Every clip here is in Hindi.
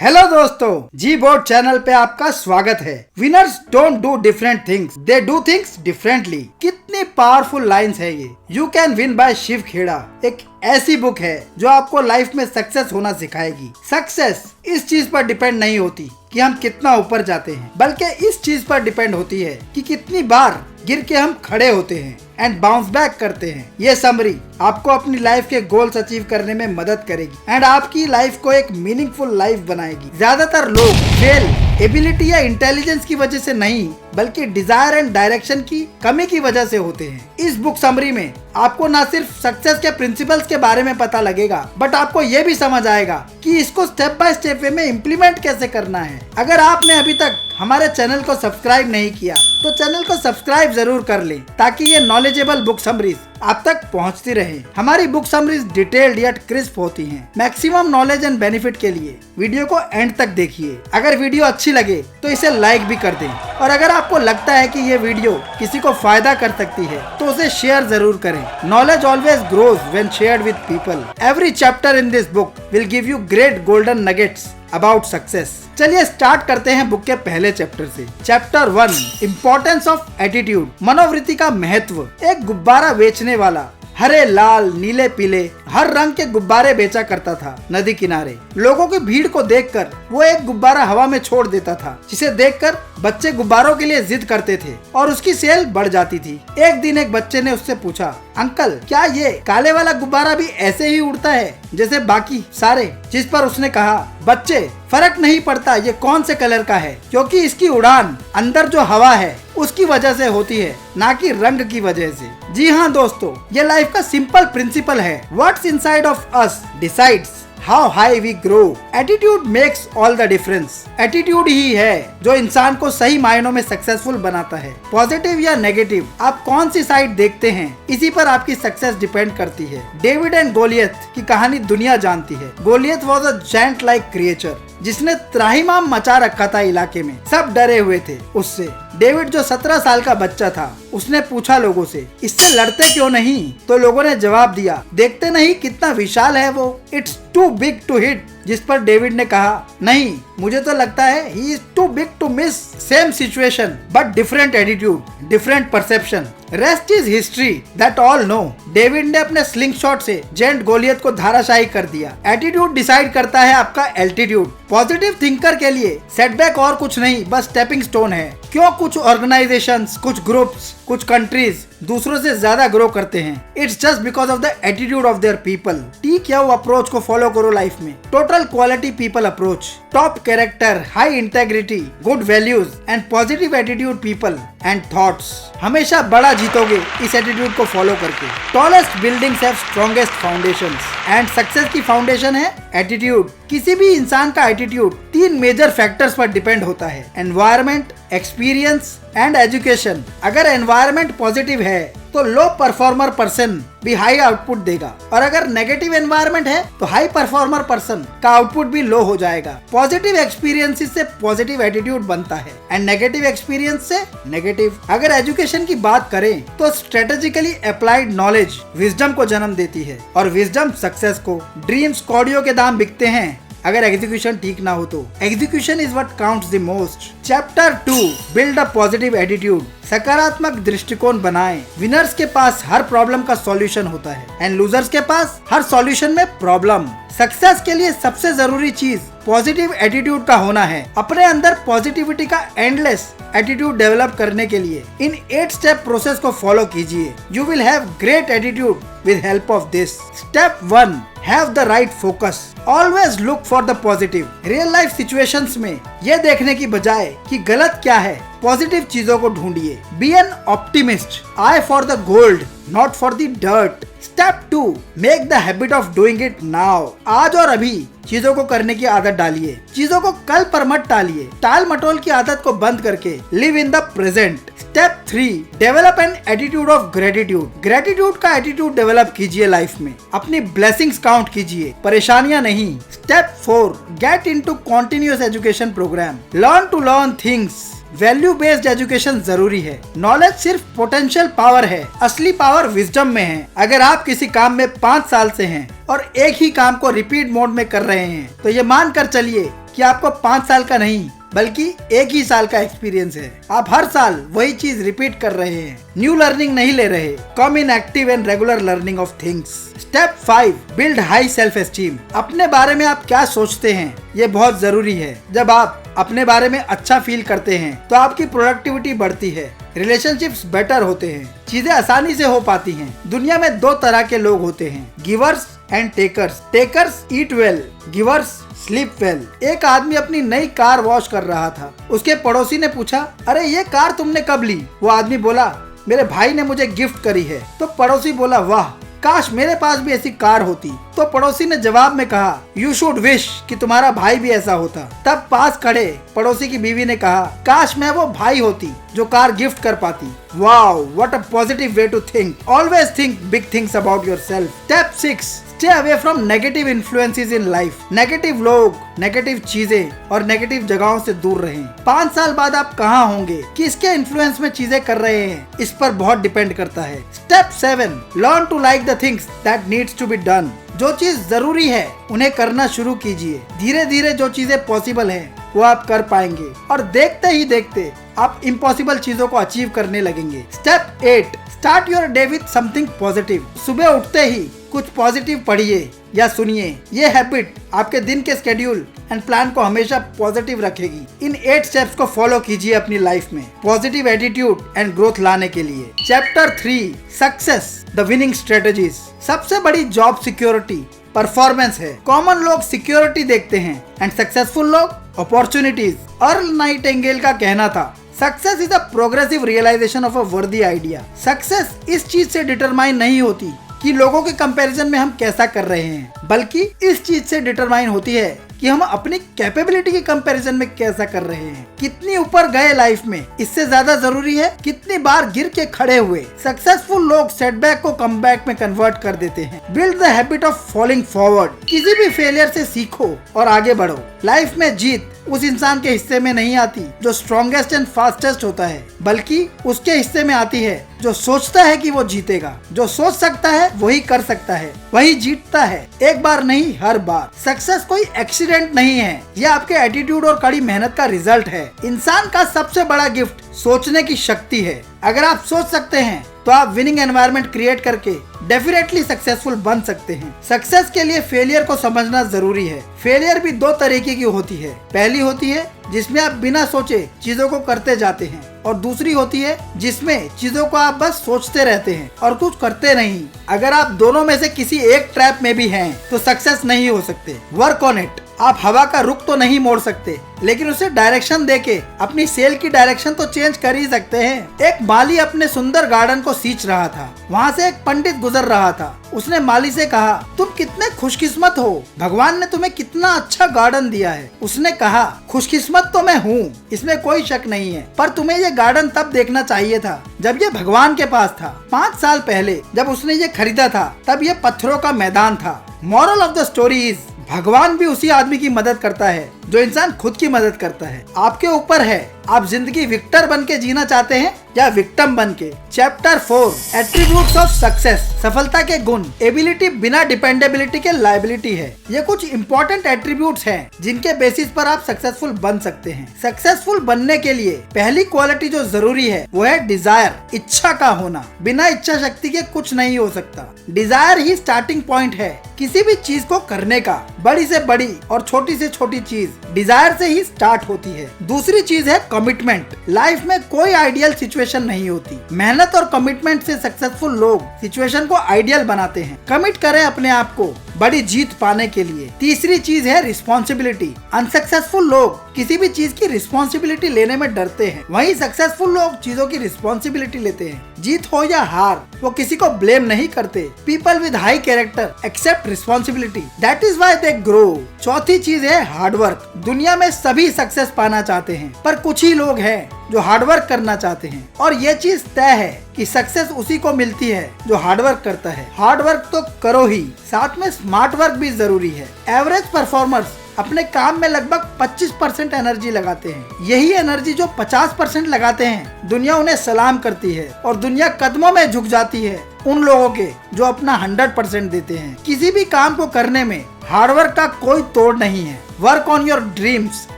हेलो दोस्तों, जी बोर्ड चैनल पे आपका स्वागत है। Winners don't do different things, they do things differently. कितनी पावरफुल लाइंस है ये। You Can Win by Shiv Khera एक ऐसी बुक है जो आपको लाइफ में सक्सेस होना सिखाएगी। सक्सेस इस चीज पर डिपेंड नहीं होती कि हम कितना ऊपर जाते हैं, बल्कि इस चीज पर डिपेंड होती है कि कितनी बार गिर के हम खड़े होते हैं एंड बाउंस बैक करते हैं। ये समरी आपको अपनी लाइफ के गोल्स अचीव करने में मदद करेगी एंड आपकी लाइफ को एक मीनिंगफुल लाइफ बनाएगी। ज्यादातर लोग फेल एबिलिटी या इंटेलिजेंस की वजह से नहीं, बल्कि डिजायर एंड डायरेक्शन की कमी की वजह से होते हैं। इस बुक समरी में आपको न सिर्फ सक्सेस के प्रिंसिपल्स के बारे में पता लगेगा, बट आपको ये भी समझ आएगा कि इसको स्टेप बाय स्टेप वे में इम्प्लीमेंट कैसे करना है। अगर आपने अभी तक हमारे चैनल को सब्सक्राइब नहीं किया तो चैनल को सब्सक्राइब जरूर कर लें, ताकि ये नॉलेजेबल बुक समरीज आप तक पहुंचती रहे। हमारी book summaries detailed yet crisp होती हैं। मैक्सिमम नॉलेज एंड बेनिफिट के लिए वीडियो को एंड तक देखिए। अगर वीडियो अच्छी लगे तो इसे लाइक भी कर दें, और अगर आपको लगता है कि ये वीडियो किसी को फायदा कर सकती है तो उसे शेयर जरूर करें। Knowledge always grows when shared with people. Every chapter in this book will give you great golden nuggets about success. चलिए स्टार्ट करते हैं बुक के पहले चैप्टर से। चैप्टर 1, इम्पोर्टेंस ऑफ एटीट्यूड, मनोवृत्ति का महत्व। एक गुब्बारा बेचने वाला हरे, लाल, नीले, पीले हर रंग के गुब्बारे बेचा करता था। नदी किनारे लोगों की भीड़ को देखकर वो एक गुब्बारा हवा में छोड़ देता था, जिसे देखकर बच्चे गुब्बारों के लिए जिद करते थे और उसकी सेल बढ़ जाती थी। एक दिन एक बच्चे ने उससे पूछा, अंकल क्या ये काले वाला गुब्बारा भी ऐसे ही उड़ता है जैसे बाकी सारे? जिस पर उसने कहा, बच्चे फर्क नहीं पड़ता ये कौन से कलर का है, क्योंकि इसकी उड़ान अंदर जो हवा है उसकी वजह से होती है, ना कि रंग की वजह से। जी हाँ दोस्तों, ये लाइफ का सिंपल प्रिंसिपल है। What's inside of us decides how high we grow. Attitude makes all the difference. Attitude ही है जो इंसान को सही मायनों में सक्सेसफुल बनाता है। पॉजिटिव या नेगेटिव, आप कौन सी साइड देखते हैं, इसी पर आपकी सक्सेस डिपेंड करती है। डेविड एंड गोलियत की कहानी दुनिया जानती है। Goliath was a giant like creature जिसने त्राहिमाम मचा रखा था इलाके में। सब डरे हुए थे उससे। डेविड जो 17 साल का बच्चा था, उसने पूछा लोगों से, इससे लड़ते क्यों नहीं? तो लोगों ने जवाब दिया, देखते नहीं कितना विशाल है वो, it's too big to hit. जिस पर डेविड ने कहा, नहीं, मुझे तो लगता है he is too big to miss. Same situation but different attitude, different perception. Rest is history that all know. David ने अपने स्लिंग शॉट से जेंट गोलियत को धाराशाही कर दिया। एटीट्यूड डिसाइड करता है आपका एल्टीट्यूड। पॉजिटिव थिंकर के लिए सेटबैक और कुछ नहीं, बस स्टेपिंग स्टोन है। क्यों कुछ ऑर्गेनाइजेशंस, कुछ ग्रुप्स, कुछ कंट्रीज दूसरों से ज्यादा ग्रो करते हैं? It's just because of the attitude of their people. ठीक है, वो अप्रोच को फॉलो करो लाइफ में। Total quality people approach, top character, high integrity, good values and positive attitude people and thoughts. हमेशा बड़ा जीतोगे इस एटीट्यूड को फॉलो करके। Tallest buildings have strongest foundations and success की फाउंडेशन है एटीट्यूड। किसी भी इंसान का एटीट्यूड 3 मेजर फैक्टर्स पर डिपेंड होता है, एनवायरनमेंट, एक्सपीरियंस एंड एजुकेशन। अगर एनवायरनमेंट पॉजिटिव है तो लो परफॉर्मर पर्सन भी हाई आउटपुट देगा, और अगर नेगेटिव एनवायरनमेंट है तो हाई परफॉर्मर पर्सन का आउटपुट भी लो हो जाएगा। पॉजिटिव एक्सपीरियंसेस से पॉजिटिव एटीट्यूड बनता है एंड नेगेटिव एक्सपीरियंस से नेगेटिव। अगर एजुकेशन की बात करें तो स्ट्रेटेजिकली अप्लाइड नॉलेज विजडम को जन्म देती है, और विजडम सक्सेस को। ड्रीम्स कौड़ियों के दाम बिकते हैं अगर एग्जीक्यूशन ठीक ना हो तो। Execution is what counts the most. Chapter 2, build a positive attitude, सकारात्मक दृष्टिकोण बनाएं। विनर्स के पास हर प्रॉब्लम का सॉल्यूशन होता है एंड लूजर्स के पास हर सॉल्यूशन में प्रॉब्लम। सक्सेस के लिए सबसे जरूरी चीज पॉजिटिव एटीट्यूड का होना है। अपने अंदर पॉजिटिविटी का एंडलेस एटीट्यूड डेवलप करने के लिए इन 8 स्टेप प्रोसेस को फॉलो कीजिए। You will have great attitude with help of this. Step 1, have the right focus. Always look for the positive. Real life situations में ये देखने की बजाय कि गलत क्या है, पॉजिटिव चीजों को ढूंढिए। Be an optimist. Eye for the gold, not for the dirt. Step 2, make the habit of doing it now. आज और अभी चीजों को करने की आदत डालिए। चीजों को कल पर मत टालिए। टाल मटोल की आदत को बंद करके live in the present. Step 3, develop an attitude of gratitude. Gratitude का एटीट्यूड डेवलप कीजिए लाइफ में। अपनी ब्लेसिंग्स काउंट कीजिए, परेशानियां नहीं। Step 4, get into continuous education program. Learn to learn things. Value based education जरूरी है। नॉलेज सिर्फ पोटेंशियल पावर है, असली पावर विजडम में है। अगर आप किसी काम में 5 साल से हैं और एक ही काम को रिपीट मोड में कर रहे हैं तो ये मान कर चलिए कि आपको 5 साल का नहीं बल्कि 1 ही साल का एक्सपीरियंस है। आप हर साल वही चीज रिपीट कर रहे हैं, न्यू लर्निंग नहीं ले रहे। Come in active and regular learning of things. Step 5, build high self esteem. अपने बारे में आप क्या सोचते हैं ये बहुत जरूरी है। जब आप अपने बारे में अच्छा फील करते हैं तो आपकी प्रोडक्टिविटी बढ़ती है, रिलेशनशिप्स बेटर होते हैं, चीजें आसानी से हो पाती हैं। दुनिया में 2 तरह के लोग होते हैं, givers and takers. Takers eat well, givers sleep well. एक आदमी अपनी नई कार वॉश कर रहा था। उसके पड़ोसी ने पूछा, अरे ये कार तुमने कब ली? वो आदमी बोला, मेरे भाई ने मुझे गिफ्ट करी है। तो पड़ोसी बोला, वाह, काश मेरे पास भी ऐसी कार होती। तो पड़ोसी ने जवाब में कहा, यू शुड विश कि तुम्हारा भाई भी ऐसा होता। तब पास खड़े पड़ोसी की बीवी ने कहा, काश मैं वो भाई होती जो कार गिफ्ट कर पाती। Wow, what a positive way to think. Always think big things about yourself. Step 6, stay away from negative influences in life. Negative लोग, नेगेटिव चीजें और नेगेटिव जगहों से दूर रहें। 5 साल बाद आप कहाँ होंगे, किसके इन्फ्लुएंस में चीजें कर रहे हैं, इस पर बहुत डिपेंड करता है। Step 7, learn to like the things that needs to be done. जो चीज जरूरी है उन्हें करना शुरू कीजिए। धीरे धीरे जो चीजें पॉसिबल हैं वो आप कर पाएंगे और देखते ही देखते आप इम्पॉसिबल चीजों को अचीव करने लगेंगे। Step 8, start your day with something positive. सुबह उठते ही कुछ पॉजिटिव पढ़िए या सुनिए। ये हैबिट आपके दिन के स्केड्यूल एंड प्लान को हमेशा पॉजिटिव रखेगी। इन 8 स्टेप्स को फॉलो कीजिए अपनी लाइफ में पॉजिटिव एटीट्यूड एंड ग्रोथ लाने के लिए। Chapter 3, success the winning strategies. सबसे बड़ी जॉब सिक्योरिटी परफॉर्मेंस है। कॉमन लोग सिक्योरिटी देखते हैं एंड सक्सेसफुल लोग अपॉर्चुनिटीज। अर्ल नाइटिंगेल का कहना था, success is a progressive realization of a worthy idea. Success इस चीज से डिटरमाइन नहीं होती कि लोगों के कंपैरिजन में हम कैसा कर रहे हैं, बल्कि इस चीज से डिटरमाइन होती है कि हम अपनी कैपेबिलिटी के कंपैरिजन में कैसा कर रहे हैं। कितनी ऊपर गए लाइफ में, इससे ज्यादा जरूरी है कितनी बार गिर के खड़े हुए। सक्सेसफुल लोग सेटबैक को कमबैक में कन्वर्ट कर देते हैं। Build the habit of falling forward. किसी भी फेलियर से सीखो और आगे बढ़ो। लाइफ में जीत उस इंसान के हिस्से में नहीं आती जो स्ट्रॉन्गेस्ट एंड फास्टेस्ट होता है, बल्कि उसके हिस्से में आती है जो सोचता है कि वो जीतेगा। जो सोच सकता है वही कर सकता है, वही जीतता है। एक बार नहीं, हर बार। सक्सेस कोई एक्सीडेंट नहीं है, ये आपके एटीट्यूड और कड़ी मेहनत का रिजल्ट है। इंसान का सबसे बड़ा गिफ्ट सोचने की शक्ति है। अगर आप सोच सकते हैं तो आप विनिंग एनवायरनमेंट क्रिएट करके डेफिनेटली सक्सेसफुल बन सकते हैं। सक्सेस के लिए फेलियर को समझना जरूरी है। फेलियर भी 2 तरीके की होती है। पहली होती है जिसमें आप बिना सोचे चीजों को करते जाते हैं, और दूसरी होती है जिसमें चीजों को आप बस सोचते रहते हैं और कुछ करते नहीं। अगर आप दोनों में से किसी एक ट्रैप में भी हैं तो सक्सेस नहीं हो सकते। Work on it. आप हवा का रुख तो नहीं मोड़ सकते, लेकिन उसे डायरेक्शन देके अपनी सेल की डायरेक्शन तो चेंज कर ही सकते हैं। एक माली अपने सुंदर गार्डन को सींच रहा था। वहाँ से एक पंडित गुजर रहा था। उसने माली से कहा, तुम कितने खुशकिस्मत हो, भगवान ने तुम्हें कितना अच्छा गार्डन दिया है। उसने कहा, खुशकिस्मत तो मैं हूँ, इसमें कोई शक नहीं है, पर तुम्हें ये गार्डन तब देखना चाहिए था जब ये भगवान के पास था। 5 साल पहले जब उसने ये खरीदा था तब ये पत्थरों का मैदान था। Moral of the story is, भगवान भी उसी आदमी की मदद करता है जो इंसान खुद की मदद करता है। आपके ऊपर है, आप जिंदगी विक्टर बन के जीना चाहते हैं या विक्टिम बन के। Chapter 4, attributes of success. सफलता के गुण। एबिलिटी बिना डिपेंडेबिलिटी के लायबिलिटी है। ये कुछ इंपॉर्टेंट एट्रीब्यूट्स हैं जिनके बेसिस पर आप सक्सेसफुल बन सकते हैं। सक्सेसफुल बनने के लिए पहली क्वालिटी जो जरूरी है वो है डिजायर, इच्छा का होना। बिना इच्छा शक्ति के कुछ नहीं हो सकता। डिजायर ही स्टार्टिंग पॉइंट है किसी भी चीज को करने का। बड़ी से बड़ी और छोटी से छोटी चीज डिजायर से ही स्टार्ट होती है। दूसरी चीज है कमिटमेंट। लाइफ में कोई आइडियल सिचुएशन नहीं होती। मेहनत और कमिटमेंट से सक्सेसफुल लोग सिचुएशन को आइडियल बनाते हैं। कमिट करें अपने आप को बड़ी जीत पाने के लिए। तीसरी चीज है रिस्पॉन्सिबिलिटी। अनसक्सेसफुल लोग किसी भी चीज की रिस्पॉन्सिबिलिटी लेने में डरते हैं, वहीं सक्सेसफुल लोग चीजों की रिस्पॉन्सिबिलिटी लेते हैं। जीत हो या हार, वो किसी को ब्लेम नहीं करते। People with high character accept responsibility, that is why they grow. चौथी चीज है हार्डवर्क। दुनिया में सभी सक्सेस पाना चाहते हैं, पर कुछ ही लोग हैं जो हार्डवर्क करना चाहते हैं, और ये चीज तय है कि सक्सेस उसी को मिलती है जो हार्डवर्क करता है। हार्डवर्क तो करो ही, साथ में स्मार्ट वर्क भी जरूरी है। एवरेज परफॉर्मर्स अपने काम में लगभग 25% एनर्जी लगाते हैं। यही एनर्जी जो 50% लगाते हैं, दुनिया उन्हें सलाम करती है और दुनिया कदमों में झुक जाती है उन लोगों के जो अपना 100% देते हैं। किसी भी काम को करने में हार्डवर्क का कोई तोड़ नहीं है। Work on your dreams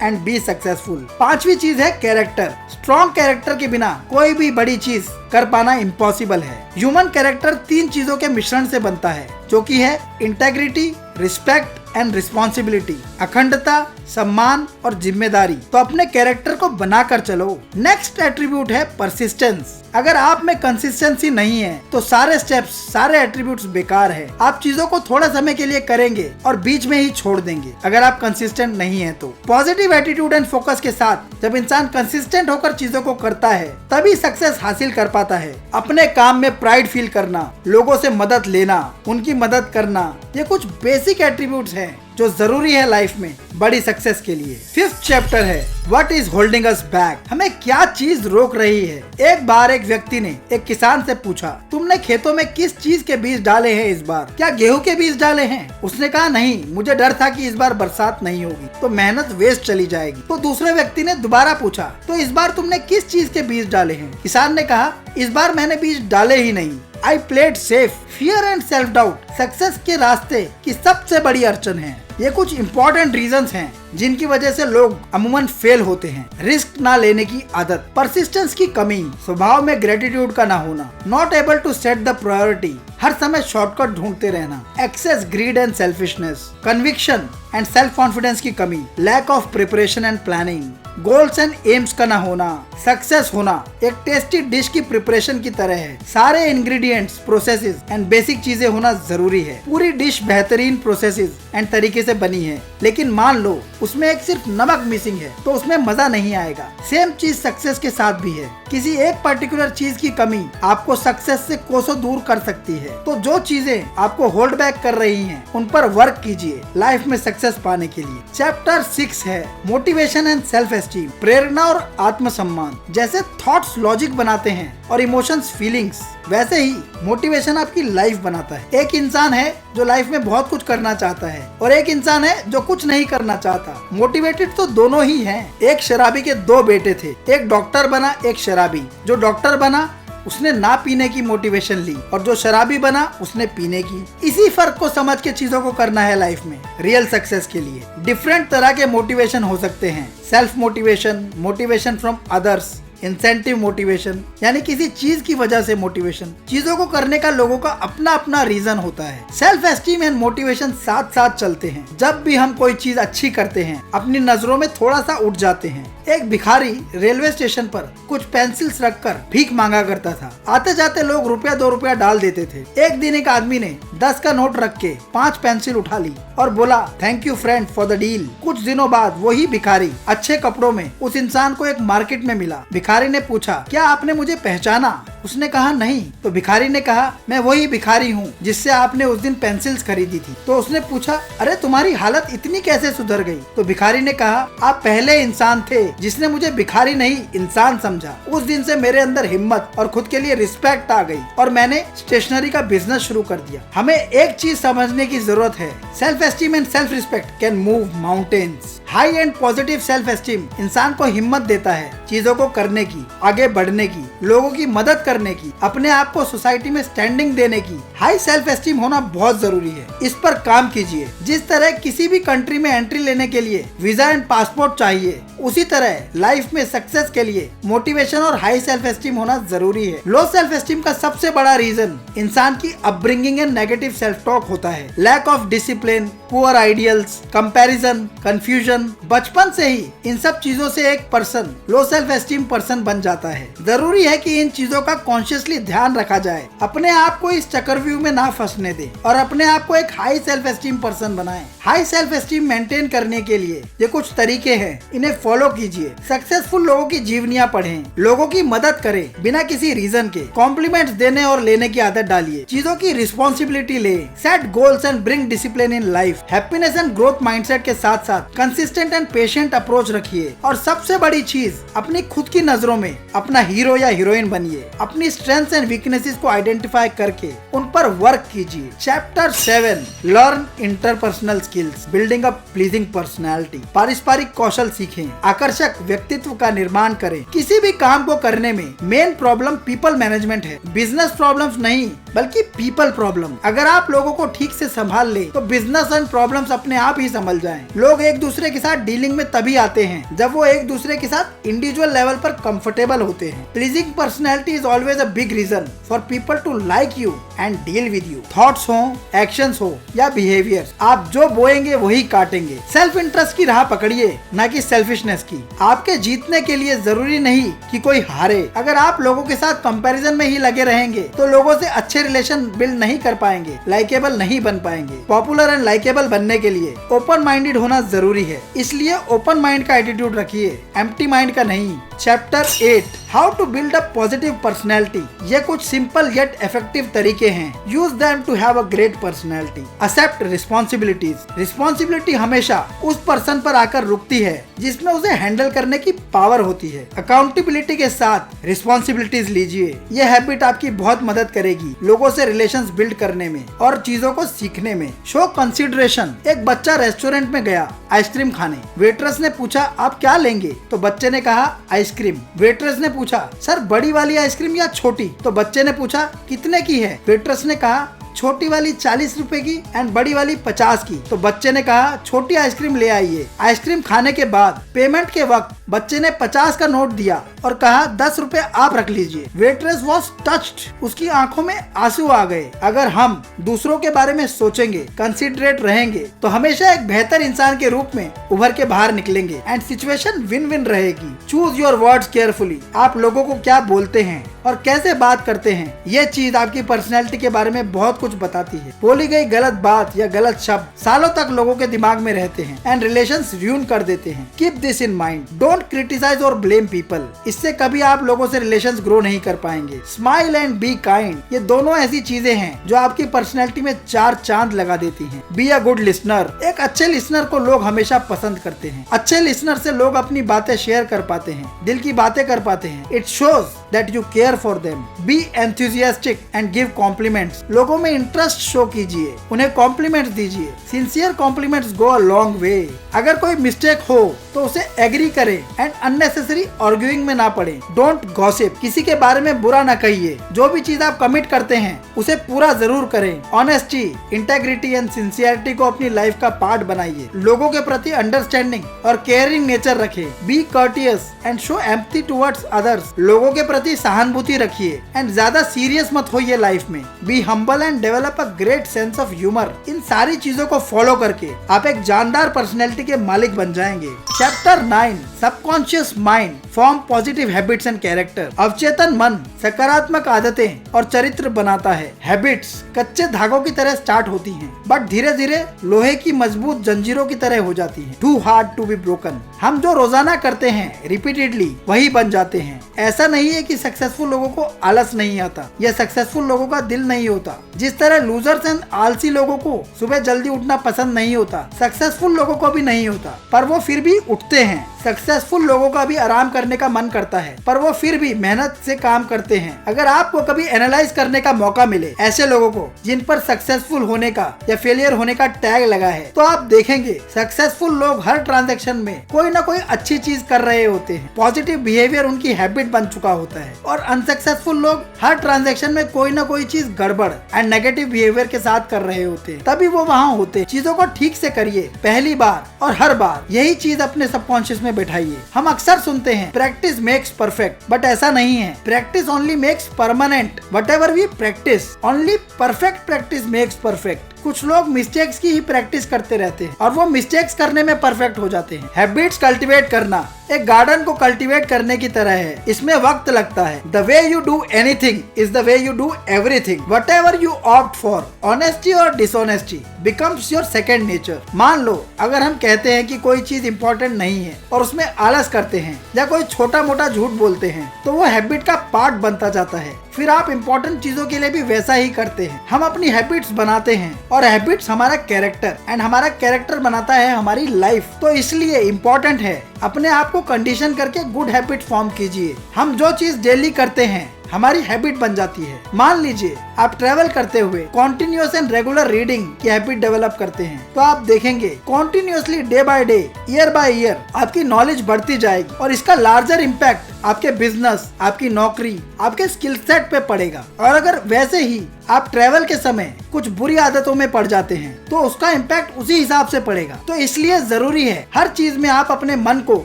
and be successful. पांचवी चीज है कैरेक्टर। स्ट्रॉन्ग कैरेक्टर के बिना कोई भी बड़ी चीज कर पाना इम्पॉसिबल है। ह्यूमन कैरेक्टर 3 चीजों के मिश्रण से बनता है, जो कि है इंटेग्रिटी, रिस्पेक्ट एंड रिस्पॉन्सिबिलिटी। अखंडता, सम्मान और जिम्मेदारी। तो अपने कैरेक्टर को बनाकर चलो। नेक्स्ट एट्रीब्यूट है परसिस्टेंस। अगर आप में कंसिस्टेंसी नहीं है तो सारे स्टेप्स, सारे एट्रीब्यूट्स बेकार है। आप चीजों को थोड़ा समय के लिए करेंगे और बीच में ही छोड़ देंगे अगर आप कंसिस्टेंट नहीं है तो। पॉजिटिव एटीट्यूड एंड फोकस के साथ जब इंसान कंसिस्टेंट होकर चीजों को करता है तभी सक्सेस हासिल कर पाता है। अपने काम में प्राइड फील करना, लोगों से मदद लेना, उनकी मदद करना, ये कुछ बेसिक एट्रीब्यूट्स हैं जो जरूरी है लाइफ में बड़ी सक्सेस के लिए। 5th चैप्टर है what is holding us back. हमें क्या चीज रोक रही है। एक बार एक व्यक्ति ने एक किसान से पूछा, तुमने खेतों में किस चीज के बीज डाले हैं इस बार? क्या गेहूं के बीज डाले हैं? उसने कहा नहीं, मुझे डर था कि इस बार बरसात नहीं होगी तो मेहनत वेस्ट चली जाएगी। तो दूसरे व्यक्ति ने दोबारा पूछा, तो इस बार तुमने किस चीज के बीज डाले हैं? किसान ने कहा, इस बार मैंने बीज डाले ही नहीं। I played safe। Fear and self doubt success के रास्ते की सबसे बड़ी अड़चन है। ये कुछ इंपॉर्टेंट रीजंस हैं जिनकी वजह से लोग अमूमन फेल होते हैं। रिस्क ना लेने की आदत, परसिस्टेंस की कमी, स्वभाव में ग्रेटिट्यूड का ना होना, not able to set the priority, हर समय शॉर्टकट ढूंढते रहना, excess greed and selfishness, conviction and self confidence की कमी, lack of preparation and planning, goals and aims का ना होना। सक्सेस होना एक टेस्टी डिश की प्रिपरेशन की तरह है। सारे इंग्रेडिएंट्स, प्रोसेसेस एंड बेसिक चीजें होना जरूरी है। पूरी डिश बेहतरीन प्रोसेसेस एंड तरीके से बनी है, लेकिन मान लो उसमें एक सिर्फ नमक मिसिंग है तो उसमें मजा नहीं आएगा। सेम चीज सक्सेस के साथ भी है। किसी एक पर्टिकुलर चीज की कमी आपको सक्सेस से कोसों दूर कर सकती है। तो जो चीजें आपको होल्ड बैक कर रही हैं, उन पर वर्क कीजिए लाइफ में सक्सेस पाने के लिए। चैप्टर 6 है मोटिवेशन एंड सेल्फ एस्टीम। प्रेरणा और आत्मसम्मान। जैसे थॉट्स लॉजिक बनाते हैं और इमोशंस फीलिंग्स, वैसे ही मोटिवेशन आपकी लाइफ बनाता है। एक इंसान है जो लाइफ में बहुत कुछ करना चाहता है और एक इंसान है जो कुछ नहीं करना चाहता। मोटिवेटेड तो दोनों ही हैं। एक शराबी के 2 बेटे थे, एक डॉक्टर बना, एक शराबी। जो डॉक्टर बना उसने ना पीने की मोटिवेशन ली और जो शराबी बना उसने पीने की। इसी फर्क को समझ के चीजों को करना है लाइफ में रियल सक्सेस के लिए। डिफरेंट तरह के मोटिवेशन हो सकते हैं। Self motivation, motivation from others, incentive motivation यानी किसी चीज की वजह से मोटिवेशन। चीजों को करने का लोगों का अपना अपना रीजन होता है। सेल्फ एस्टीम एंड मोटिवेशन साथ साथ चलते हैं। जब भी हम कोई चीज अच्छी करते हैं अपनी नजरों में थोड़ा सा उठ जाते हैं। एक भिखारी रेलवे स्टेशन पर कुछ पेंसिल्स रखकर भीख मांगा करता था। आते जाते लोग रुपया 2 रुपया डाल देते थे। एक दिन एक आदमी ने 10 का नोट रख के 5 पेंसिल उठा ली और बोला, thank you friend for the deal. कुछ दिनों बाद वही भिखारी अच्छे कपड़ों में उस इंसान को एक मार्केट में मिला। भिखारी ने पूछा, क्या आपने मुझे पहचाना? उसने कहा नहीं। तो भिखारी ने कहा, मैं वही भिखारी हूँ जिससे आपने उस दिन पेंसिल्स खरीदी थी। तो उसने पूछा, अरे तुम्हारी हालत इतनी कैसे सुधर गई? तो भिखारी ने कहा, आप पहले इंसान थे जिसने मुझे भिखारी नहीं इंसान समझा। उस दिन से मेरे अंदर हिम्मत और खुद के लिए रिस्पेक्ट आ गई और मैंने स्टेशनरी का बिजनेस शुरू कर दिया। हमें एक चीज समझने की जरूरत है, self esteem and self respect can move mountains. High and positive self esteem इंसान को हिम्मत देता है चीजों को करने की, आगे बढ़ने की, लोगों की मदद करने की, अपने आप को सोसाइटी में स्टैंडिंग देने की। हाई सेल्फ एस्टीम होना बहुत जरूरी है। इस पर काम कीजिए। जिस तरह किसी भी कंट्री में एंट्री लेने के लिए वीजा एंड पासपोर्ट चाहिए, उसी तरह लाइफ में सक्सेस के लिए मोटिवेशन और हाई सेल्फ एस्टीम होना जरूरी है। लो सेल्फ एस्टीम का सबसे बड़ा रीजन इंसान की upbringing and negative self talk होता है। Lack of discipline, poor ideals, comparison, confusion. बचपन से ही इन सब चीजों से एक person low self esteem person बन जाता है। जरूरी है कि इन चीजों का कॉन्शियसली ध्यान रखा जाए। अपने आप को इस चक्रव्यूह में ना फंसने दे और अपने आप को एक हाई सेल्फ एस्टीम पर्सन बनाएं। हाई सेल्फ एस्टीम मेंटेन करने के लिए ये कुछ तरीके हैं, इन्हें फॉलो कीजिए। सक्सेसफुल लोगों की जीवनियां पढ़ें, लोगों की मदद करें बिना किसी रीजन के, कॉम्प्लीमेंट्स देने और लेने की आदत डालिए, चीजों की रिस्पॉन्सिबिलिटी ले, set goals and bring discipline in life. Happiness and growth mindset के साथ साथ कंसिस्टेंट एंड पेशेंट अप्रोच रखिए और सबसे बड़ी चीज, अपनी खुद की नजरों में अपना हीरो या हीरोइन बनिए। अपनी स्ट्रेंथ्स एंड वीकनेसेस को आइडेंटिफाई करके उन पर वर्क कीजिए। Chapter 7 learn interpersonal skills, building up pleasing personality. पारस्परिक कौशल सीखें, आकर्षक व्यक्तित्व का निर्माण करें। किसी भी काम को करने में मेन प्रॉब्लम पीपल मैनेजमेंट है, बिजनेस प्रॉब्लम्स नहीं। बल्कि पीपल प्रॉब्लम। अगर आप लोगों को ठीक से संभाल ले तो बिजनेस एंड प्रॉब्लम्स अपने आप ही संभल जाएं। लोग एक दूसरे के साथ डीलिंग में तभी आते हैं जब वो एक दूसरे के साथ इंडिविजुअल लेवल पर कंफर्टेबल होते हैं। Pleasing personality is always a big reason for people to like you and deal with you. Thoughts हो, एक्शंस हो या बिहेवियर, आप जो बोएंगे वही काटेंगे। सेल्फ इंटरेस्ट की राह पकड़िए, न कि सेल्फिशनेस की। आपके जीतने के लिए जरूरी नहीं कि कोई हारे। अगर आप लोगों के साथ कंपैरिजन में ही लगे रहेंगे तो लोगों से अच्छे रिलेशन बिल्ड नहीं कर पाएंगे, लाइकेबल नहीं बन पाएंगे। पॉपुलर एंड लाइकेबल बनने के लिए ओपन माइंडेड होना जरूरी है, इसलिए ओपन माइंड का एटीट्यूड रखिए, एम्प्टी माइंड का नहीं। Chapter 8 how to build a positive personality. ये कुछ सिंपल येट इफेक्टिव तरीके हैं। Use them to have a great personality. Accept responsibilities. Responsibility हमेशा उस पर्सन पर आकर रुकती है जिसमें उसे हैंडल करने की पावर होती है। अकाउंटेबिलिटी के साथ रिस्पॉन्सिबिलिटीज लीजिए। ये हैबिट आपकी बहुत मदद करेगी लोगों से रिलेशंस बिल्ड करने में और चीजों को सीखने में। Show consideration. एक बच्चा रेस्टोरेंट में गया आइसक्रीम खाने। वेट्रेस ने पूछा आप क्या लेंगे, तो बच्चे ने कहा आइसक्रीम। वेट्रेस ने पूछा सर बड़ी वाली आइसक्रीम या छोटी, तो बच्चे ने पूछा कितने की है। वेट्रेस ने कहा छोटी वाली 40 रुपए की एंड बड़ी वाली 50 की, तो बच्चे ने कहा छोटी आइसक्रीम ले आइए। आइसक्रीम खाने के बाद पेमेंट के वक्त बच्चे ने 50 का नोट दिया और कहा 10 रुपए आप रख लीजिए। वेट्रेस वॉज टच्ड, उसकी आंखों में आंसू आ गए। अगर हम दूसरों के बारे में सोचेंगे, कंसिडरेट रहेंगे, तो हमेशा एक बेहतर इंसान के रूप में उभर के बाहर निकलेंगे एंड सिचुएशन विन विन रहेगी। Choose your words carefully. आप लोगों को क्या बोलते हैं और कैसे बात करते हैं, ये चीज आपकी पर्सनैलिटी के बारे में बहुत कुछ बताती है। बोली गई गलत बात या गलत शब्द सालों तक लोगों के दिमाग में रहते हैं एंड रिलेशंस रूइन कर देते हैं। Keep this in mind. Don't criticise और ब्लेम पीपल। इससे कभी आप लोगों से रिलेशंस ग्रो नहीं कर पाएंगे। Smile and be kind. ये दोनों ऐसी चीजें हैं जो आपकी पर्सनैलिटी में 4 चांद लगा देती हैं। Be a good listener. एक अच्छे लिसनर को लोग हमेशा पसंद करते हैं। अच्छे लिसनर से लोग अपनी बातें शेयर कर पाते हैं, दिल की बातें कर पाते हैं। It shows that you care for them. Be enthusiastic and give compliments. लोगों में इंटरेस्ट शो कीजिए, उन्हें कॉम्प्लीमेंट्स दीजिए। Sincere compliments go a long way. अगर कोई मिस्टेक हो तो उसे एग्री करें एंड अननेसेसरी आर्ग्यूइंग में ना पड़े। Don't gossip. किसी के बारे में बुरा ना कहिए। जो भी चीज आप कमिट करते हैं उसे पूरा जरूर करें। ऑनेस्टी, इंटेग्रिटी एंड सिंसियरिटी को अपनी लाइफ का पार्ट बनाइए। लोगों के प्रति अंडरस्टैंडिंग और केयरिंग नेचर रखें। Be courteous and show empathy towards others. लोगों के प्रति सहानुभूति रखिए एंड ज्यादा सीरियस मत होइए लाइफ में। Be humble and develop a great sense of humour. इन सारी चीजों को फॉलो करके आप एक जानदार पर्सनैलिटी के मालिक बन जाएंगे। Chapter 9 subconscious mind form positive habits and character. अवचेतन मन सकारात्मक आदतें और चरित्र बनाता है। हैबिट्स कच्चे धागों की तरह स्टार्ट होती हैं, बट धीरे धीरे लोहे की मजबूत जंजीरों की तरह हो जाती हैं। Too hard to be broken. हम जो रोजाना करते हैं रिपीटेडली वही बन जाते हैं। ऐसा नहीं है कि सक्सेसफुल लोगों को आलस नहीं आता या सक्सेसफुल लोगों का दिल नहीं होता। जिस तरह लूजर्स एंड आलसी लोगों को सुबह जल्दी उठना पसंद नहीं होता, सक्सेसफुल लोगों को भी नहीं होता, पर वो फिर भी उठते हैं। सक्सेसफुल लोगों का भी आराम करने का मन करता है, पर वो फिर भी मेहनत से काम करते हैं। अगर आपको कभी एनालाइज करने का मौका मिले ऐसे लोगों को जिन पर सक्सेसफुल होने का या फेलियर होने का टैग लगा है, तो आप देखेंगे सक्सेसफुल लोग हर ट्रांजैक्शन में कोई ना कोई अच्छी चीज कर रहे होते हैं। पॉजिटिव बिहेवियर उनकी हैबिट बन चुका होता है। और अनसक्सेसफुल लोग हर ट्रांजैक्शन में कोई ना कोई चीज गड़बड़ एंड नेगेटिव बिहेवियर के साथ कर रहे होते हैं, तभी वो वहाँ होते। चीजों को ठीक से करिए पहली बार और हर बार। यही चीज अपने सबकॉन्शियस में बैठाइए। हम अक्सर सुनते हैं प्रैक्टिस मेक्स परफेक्ट, बट ऐसा नहीं है। Practice only makes permanent. Whatever we practice, only perfect practice makes perfect. कुछ लोग मिस्टेक्स की ही प्रैक्टिस करते रहते हैं और वो मिस्टेक्स करने में परफेक्ट हो जाते हैं। हैबिट्स कल्टीवेट करना एक गार्डन को कल्टीवेट करने की तरह है। इसमें वक्त लगता है। The way you do anything is the way you do everything. Whatever you opt for, honesty और dishonesty becomes your second nature. मान लो अगर हम कहते हैं कि कोई चीज इंपॉर्टेंट नहीं है और उसमें आलस करते हैं या कोई छोटा मोटा झूठ बोलते हैं, तो वो हैबिट का पार्ट बनता जाता है। फिर आप इंपॉर्टेंट चीजों के लिए भी वैसा ही करते हैं। हम अपनी हैबिट्स बनाते हैं और हैबिट्स हमारा कैरेक्टर एंड हमारा कैरेक्टर बनाता है हमारी लाइफ। तो इसलिए इम्पोर्टेंट है अपने आप को कंडीशन करके गुड हैबिट फॉर्म कीजिए। हम जो चीज डेली करते हैं हमारी हैबिट बन जाती है। मान लीजिए आप ट्रेवल करते हुए कॉन्टिन्यूअस एंड रेगुलर रीडिंग की हैबिट डेवलप करते हैं, तो आप देखेंगे continuously day by day, year by year आपकी नॉलेज बढ़ती जाएगी और इसका लार्जर इम्पैक्ट आपके बिजनेस, आपकी नौकरी, आपके स्किल सेट पे पड़ेगा। और अगर वैसे ही आप ट्रेवल के समय कुछ बुरी आदतों में पड़ जाते हैं तो उसका इम्पैक्ट उसी हिसाब से पड़ेगा। तो इसलिए जरूरी है हर चीज में आप अपने मन को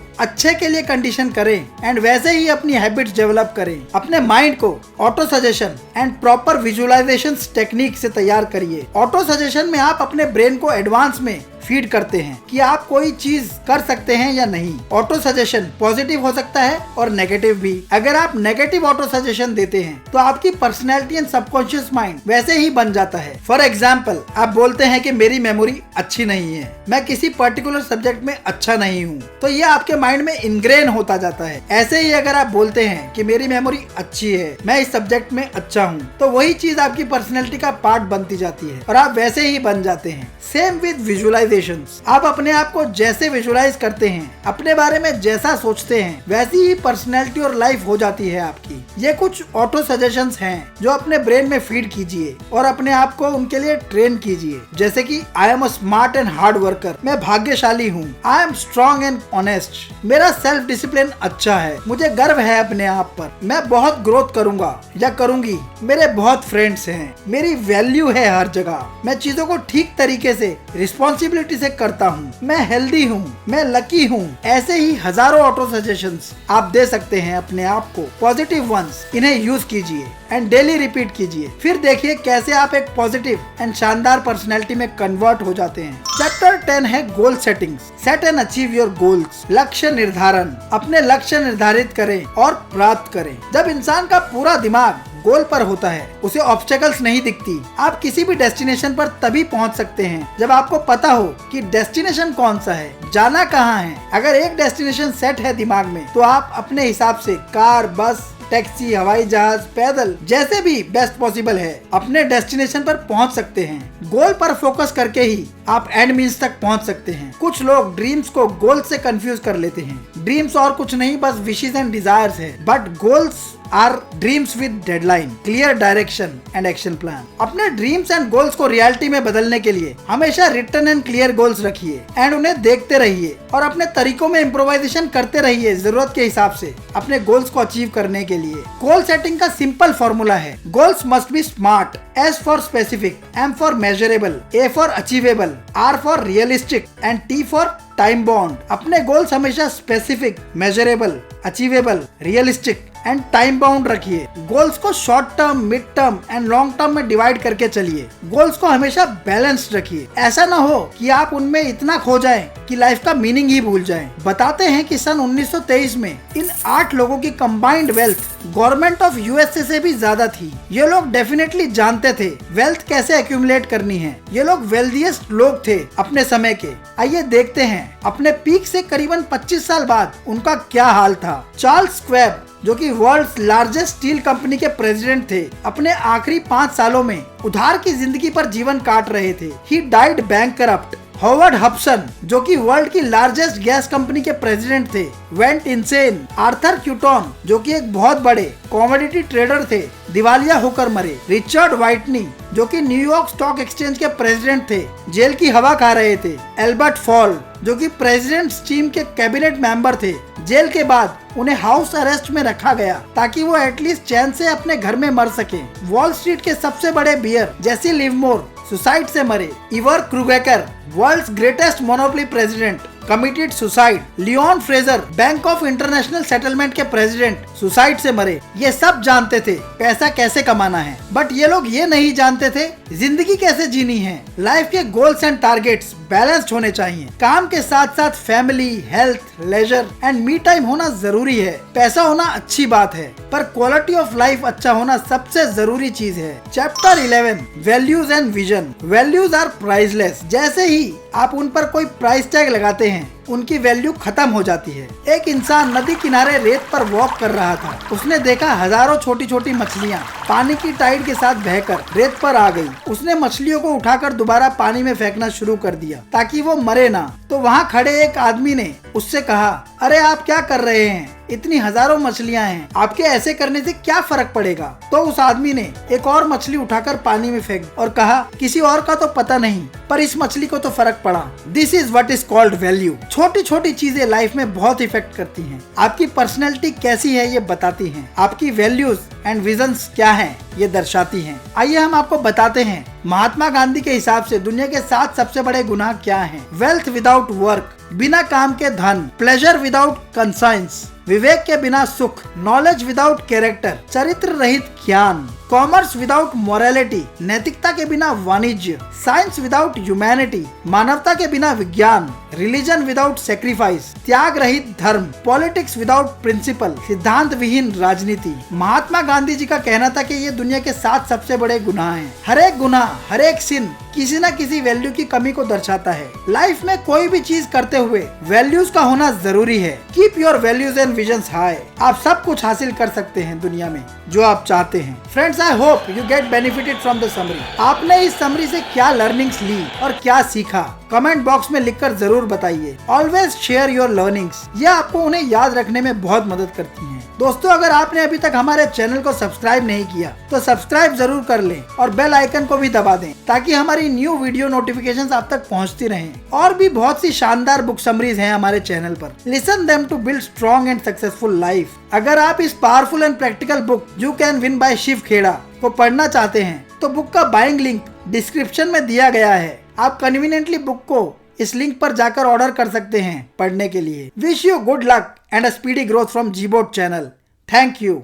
अच्छे के लिए कंडीशन करें एंड वैसे ही अपनी हैबिट्स डेवलप करें। अपने माइंड को autosuggestion and proper visualisation technique से तैयार करिए। ऑटो सजेशन में आप अपने ब्रेन को एडवांस में फीड करते हैं कि आप कोई चीज कर सकते हैं या नहीं। ऑटो सजेशन पॉजिटिव हो सकता है और नेगेटिव भी। अगर आप नेगेटिव ऑटो सजेशन देते हैं तो आपकी पर्सनैलिटी एंड सबकॉन्शियस माइंड वैसे ही बन जाता है। फॉर एग्जाम्पल, आप बोलते हैं कि मेरी मेमोरी अच्छी नहीं है, मैं किसी पर्टिकुलर सब्जेक्ट में अच्छा नहीं हूँ, तो ये आपके माइंड में इनग्रेन होता जाता है। ऐसे ही अगर आप बोलते हैं कि मेरी मेमोरी अच्छी है, मैं इस सब्जेक्ट में अच्छा हूँ, तो वही चीज आपकी पर्सनैलिटी का पार्ट बनती जाती है और आप वैसे ही बन जाते हैं। सेम विद विजुअलाइजेशन, आप अपने आप को जैसे विजुअलाइज करते हैं, अपने बारे में जैसा सोचते हैं, वैसी ही पर्सनैलिटी और लाइफ हो जाती है आपकी। ये कुछ ऑटो सजेशंस हैं जो अपने ब्रेन में फीड कीजिए और अपने आप को उनके लिए ट्रेन कीजिए। जैसे कि I am a smart and hard worker, मैं भाग्यशाली हूँ, I am strong and honest, मेरा सेल्फ डिसिप्लिन अच्छा है, मुझे गर्व है अपने आप पर, मैं बहुत ग्रोथ करूंगा या करूंगी, मेरे बहुत फ्रेंड्स हैं, मेरी वैल्यू है हर जगह, मैं चीजों को ठीक तरीके से रिस्पॉन्सिबिलिटी से करता हूँ, मैं हेल्दी हूँ, मैं लकी हूँ। ऐसे ही हजारों ऑटो सजेशंस आप दे सकते हैं अपने आप को, पॉजिटिव वंस। इन्हें यूज कीजिए एंड डेली रिपीट कीजिए, फिर देखिए कैसे आप एक पॉजिटिव एंड शानदार पर्सनैलिटी में कन्वर्ट हो जाते हैं। चैप्टर 10 है goal settings. Set and achieve your goals. लक्ष्य निर्धारण। अपने लक्ष्य निर्धारित करें और प्राप्त करें। जब इंसान का पूरा दिमाग गोल पर होता है, उसे ऑब्स्टेकल्स नहीं दिखती। आप किसी भी डेस्टिनेशन पर तभी पहुंच सकते हैं जब आपको पता हो कि डेस्टिनेशन कौन सा है, जाना कहाँ है। अगर एक डेस्टिनेशन सेट है दिमाग में तो आप अपने हिसाब से कार, बस, टैक्सी, हवाई जहाज, पैदल, जैसे भी बेस्ट पॉसिबल है अपने डेस्टिनेशन पर पहुंच सकते हैं। गोल पर फोकस करके ही आप एंड मीन्स तक पहुंच सकते हैं। कुछ लोग ड्रीम्स को गोल से कंफ्यूज कर लेते हैं। ड्रीम्स और कुछ नहीं, बस विशेस एंड डिजायर्स है, but goals are dreams with deadline, clear direction and action plan. अपने ड्रीम्स एंड गोल्स को रियलिटी में बदलने के लिए हमेशा रिटन एंड क्लियर गोल्स रखिए एंड उन्हें देखते रहिए और अपने तरीकों में इम्प्रोवाइजेशन करते रहिए जरूरत के हिसाब से अपने गोल्स को अचीव करने के लिए। गोल सेटिंग का सिंपल फॉर्मूला है, goals must be smart, S for specific, M for measurable, A for achievable, R for realistic and T for time bound. अपने गोल्स हमेशा specific, measurable, achievable, realistic and time bound रखिए। गोल्स को short term, mid term and long term में डिवाइड करके चलिए। गोल्स को हमेशा बैलेंस्ड रखिए। ऐसा ना हो कि आप उनमें इतना खो जाएं कि लाइफ का मीनिंग ही भूल जाएं। बताते हैं कि सन 1923 में इन 8 लोगों की combined wealth government of USA से भी ज्यादा थी। ये लोग डेफिनेटली जानते थे वेल्थ कैसे एक्यूमुलेट करनी है। ये लोग वेल्दिएस्ट लोग थे अपने समय के। आइए देखते हैं अपने पीक से करीबन 25 साल बाद उनका क्या हाल था। चार्ल्स स्क्वेब, जो कि वर्ल्ड लार्जेस्ट स्टील कंपनी के प्रेसिडेंट थे, अपने आखिरी 5 सालों में उधार की जिंदगी पर जीवन काट रहे थे। He died bankrupt. हॉवर्ड हब्सन, जो कि वर्ल्ड की लार्जेस्ट गैस कंपनी के प्रेसिडेंट थे, वेंट इनसेन। आर्थर क्यूटॉन, जो कि एक बहुत बड़े कॉमोडिटी ट्रेडर थे, दिवालिया होकर मरे। रिचर्ड व्हाइटनी, जो कि न्यूयॉर्क स्टॉक एक्सचेंज के प्रेसिडेंट थे, जेल की हवा खा रहे थे। एल्बर्ट फॉल, जो कि प्रेसिडेंट टीम के कैबिनेट मेंबर थे, जेल के बाद उन्हें हाउस अरेस्ट में रखा गया ताकि वो एटलीस्ट चैन से अपने घर में मर सके। वॉल स्ट्रीट के सबसे बड़े बियर जेसी लिवमोर सुसाइड से मरे। Ivar Kreuger, world's greatest monopoly president, committed suicide. Leon Fraser, bank of international settlement के प्रेसिडेंट, सुसाइड से मरे। ये सब जानते थे पैसा कैसे कमाना है, बट ये लोग ये नहीं जानते थे जिंदगी कैसे जीनी है। लाइफ के गोल्स एंड टारगेट्स बैलेंस्ड होने चाहिए। काम के साथ साथ family, health, leisure and me time होना जरूरी है। पैसा होना अच्छी बात है, पर क्वालिटी ऑफ लाइफ अच्छा होना सबसे जरूरी चीज है। Chapter 11, values and vision. Values are priceless. जैसे ही आप उन पर कोई प्राइस टैग लगाते हैं उनकी वैल्यू खत्म हो जाती है। एक इंसान नदी किनारे रेत पर वॉक कर रहा था। उसने देखा हजारों छोटी छोटी मछलियाँ पानी की टाइड के साथ बहकर रेत पर आ गई। उसने मछलियों को उठाकर दोबारा पानी में फेंकना शुरू कर दिया ताकि वो मरे ना। तो वहाँ खड़े एक आदमी ने उससे कहा, अरे आप क्या कर रहे हैं? इतनी हजारों मछलियाँ हैं, आपके ऐसे करने से क्या फर्क पड़ेगा। तो उस आदमी ने एक और मछली उठाकर पानी में फेंक और कहा, किसी और का तो पता नहीं पर इस मछली को तो फर्क पड़ा। This is what is called value. छोटी छोटी चीजें लाइफ में बहुत इफेक्ट करती हैं। आपकी पर्सनैलिटी कैसी है ये बताती हैं। आपकी वैल्यूज एंड विजन्स क्या हैं ये दर्शाती हैं। आइए हम आपको बताते हैं महात्मा गांधी के हिसाब से दुनिया के 7 सबसे बड़े गुनाह क्या हैं। वेल्थ विदाउट वर्क, बिना काम के धन, प्लेजर विदाउट कंसाइंस, विवेक के बिना सुख, नॉलेज विदाउट कैरेक्टर, चरित्र रहित ज्ञान, कॉमर्स विदाउट मोरालिटी, नैतिकता के बिना वाणिज्य, साइंस विदाउट ह्यूमैनिटी, मानवता के बिना विज्ञान, रिलीजन विदाउट सेक्रीफाइस, त्याग रहित धर्म, पॉलिटिक्स विदाउट प्रिंसिपल, सिद्धांत विहीन राजनीति। महात्मा गांधी जी का कहना था कि ये दुनिया के 7 सबसे बड़े गुनाह हैं। हर एक गुनाह, हर एक सिन किसी न किसी वैल्यू की कमी को दर्शाता है। लाइफ में कोई भी चीज करते हुए वैल्यूज का होना जरूरी है। Keep your values and visions high. आप सब कुछ हासिल कर सकते हैं दुनिया में जो आप चाहते हैं। Friends, I hope you get benefited from the summary. आपने इस समरी से क्या लर्निंग्स ली और क्या सीखा, कमेंट बॉक्स में लिखकर जरूर बताइए। ऑलवेज शेयर योर लर्निंग्स, यह आपको उन्हें याद रखने में बहुत मदद करती हैं। दोस्तों, अगर आपने अभी तक हमारे चैनल को सब्सक्राइब नहीं किया तो सब्सक्राइब जरूर कर लें और बेल आइकन को भी दबा दें ताकि हमारी न्यू वीडियो नोटिफिकेशंस आप तक पहुंचती रहें। और भी बहुत सी शानदार बुक समरीज हैं हमारे चैनल पर। Listen them to build strong and successful life. अगर आप इस powerful and practical book You Can Win by Shiv Khera को पढ़ना चाहते हैं तो बुक का बाइंग लिंक डिस्क्रिप्शन में दिया गया है। आप कन्वीनियंटली बुक को इस लिंक पर जाकर ऑर्डर कर सकते हैं पढ़ने के लिए। Wish you good luck and a speedy growth from Gboard channel. Thank you.